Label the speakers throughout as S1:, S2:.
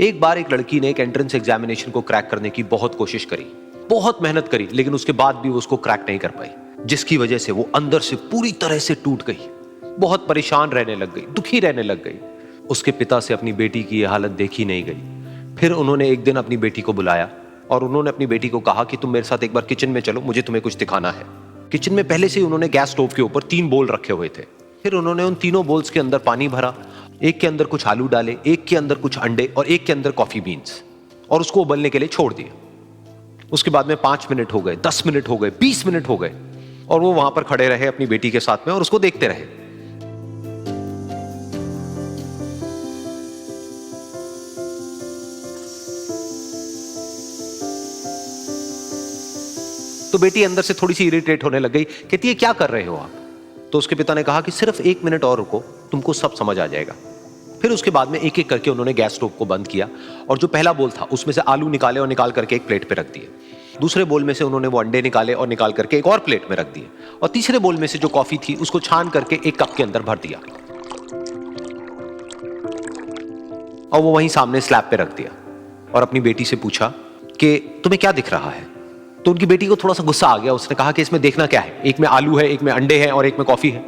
S1: एक बार एक लड़की ने एक एंट्रेंस एग्जामिनेशन को क्रैक करने की बहुत कोशिश करी, बहुत मेहनत करी, लेकिन उसके बाद भी वो उसको क्रैक नहीं कर पाई, जिसकी वजह से वो अंदर से पूरी तरह से टूट गई, बहुत परेशान रहने लग गई, दुखी रहने लग गई। उसके पिता से अपनी बेटी की यह हालत देखी नहीं गई। फिर उन्होंने एक दिन अपनी बेटी को बुलाया और उन्होंने अपनी बेटी को कहा कि तुम मेरे साथ एक बार किचन में चलो, मुझे तुम्हें कुछ दिखाना है। किचन में पहले से ही उन्होंने गैस स्टोव के ऊपर 3 बोल रखे हुए थे। फिर उन्होंने उन तीनों बोल्स के अंदर पानी भरा, एक के अंदर कुछ आलू डाले, एक के अंदर कुछ अंडे और एक के अंदर कॉफी बीन्स, और उसको उबलने के लिए छोड़ दिया। उसके बाद में 5 मिनट हो गए, 10 मिनट हो गए, 20 मिनट हो गए, और वो वहां पर खड़े रहे अपनी बेटी के साथ में और उसको देखते रहे। तो बेटी अंदर से थोड़ी सी इरिटेट होने लग गई, कहती है क्या कर रहे हो आप? तो उसके पिता ने कहा कि सिर्फ 1 मिनट और रुको, तुमको सब समझ आ जाएगा। फिर उसके बाद में एक एक करके उन्होंने गैस स्टोव को बंद किया और जो पहला बोल था उसमें से आलू निकाले और निकाल करके एक प्लेट पे रख दिए। दूसरे बोल में से उन्होंने वो अंडे निकाले और निकाल करके एक और प्लेट में रख दिए, और तीसरे बोल में से जो कॉफी थी उसको छान करके एक कप के अंदर भर दिया और वो वहीं सामने स्लैब पे रख दिया और अपनी बेटी से पूछा कि तुम्हें क्या दिख रहा है? तो उनकी बेटी को थोड़ा सा गुस्सा आ गया। उसने कहा कि इसमें देखना क्या है, एक में आलू है, एक में अंडे हैं और एक में कॉफी है।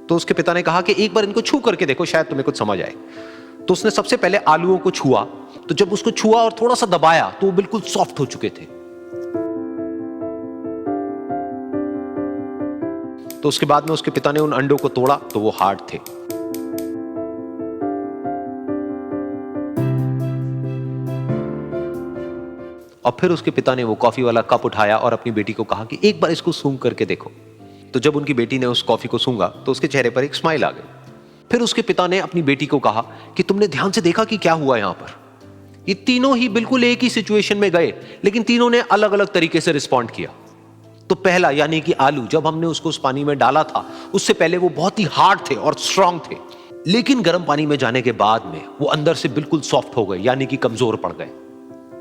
S1: तो उसके पिता ने कहा कि एक बार इनको छू करके देखो, शायद तुम्हें कुछ समझ आए। तो उसने सबसे पहले आलूओं को छुआ, तो जब उसको छुआ और थोड़ा सा दबाया तो वो बिल्कुल सॉफ्ट हो चुके थे। तो उसके बाद में उसके पिता ने उन अंडों को तोड़ा तो वो हार्ड थे। और फिर उसके पिता ने वो कॉफी वाला कप उठाया और अपनी बेटी को कहा कि एक बार इसको सूंघ करके देखो। तो जब उनकी बेटी ने उस कॉफी को सूंघा तो उसके चेहरे पर एक स्माइल आ गई। फिर उसके पिता ने अपनी बेटी को कहा कि तुमने ध्यान से देखा कि क्या हुआ यहां पर? ये तीनों ही बिल्कुल एक ही सिचुएशन में गए, लेकिन तीनों ने अलग अलग तरीके से रिस्पॉन्ड किया। तो पहला यानी कि आलू, जब हमने उसको उस पानी में डाला था उससे पहले वो बहुत ही हार्ड थे और स्ट्रांग थे, लेकिन गर्म पानी में जाने के बाद में वो अंदर से बिल्कुल सॉफ्ट हो गए, यानी कि कमजोर पड़ गए।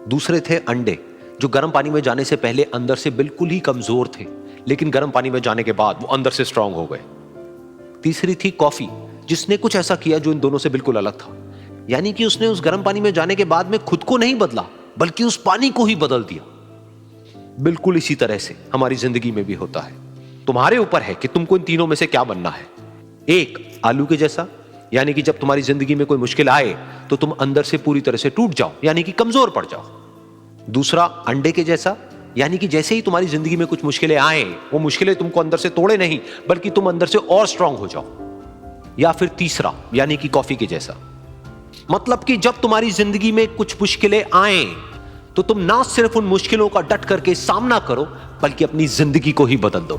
S1: दूसरे थे अंडे, जो गर्म पानी में जाने से पहले अंदर से बिल्कुल ही कमजोर थे, लेकिन गर्म पानी में जाने के बाद वो अंदर से स्ट्रांग हो गए। तीसरी थी कॉफी, जिसने कुछ ऐसा किया जो इन दोनों से बिल्कुल अलग था, यानी कि उसने उस गर्म पानी में जाने के बाद में खुद को नहीं बदला, बल्कि उस पानी को ही बदल दिया। बिल्कुल इसी तरह से हमारी जिंदगी में भी होता है। तुम्हारे ऊपर है कि तुमको इन तीनों में से क्या बनना है। एक, आलू के जैसा, यानी कि जब तुम्हारी जिंदगी में कोई मुश्किल आए तो तुम अंदर से पूरी तरह से टूट जाओ, यानी कि कमजोर पड़ जाओ। दूसरा, अंडे के जैसा, यानी कि जैसे ही तुम्हारी जिंदगी में कुछ मुश्किलें आए, वो मुश्किलें तुमको अंदर से तोड़े नहीं, बल्कि तुम अंदर से और स्ट्रांग हो जाओ। या फिर तीसरा, यानी कि कॉफी के जैसा, मतलब कि जब तुम्हारी जिंदगी में कुछ मुश्किलें आए तो तुम ना सिर्फ उन मुश्किलों का डट करके सामना करो, बल्कि अपनी जिंदगी को ही बदल दो।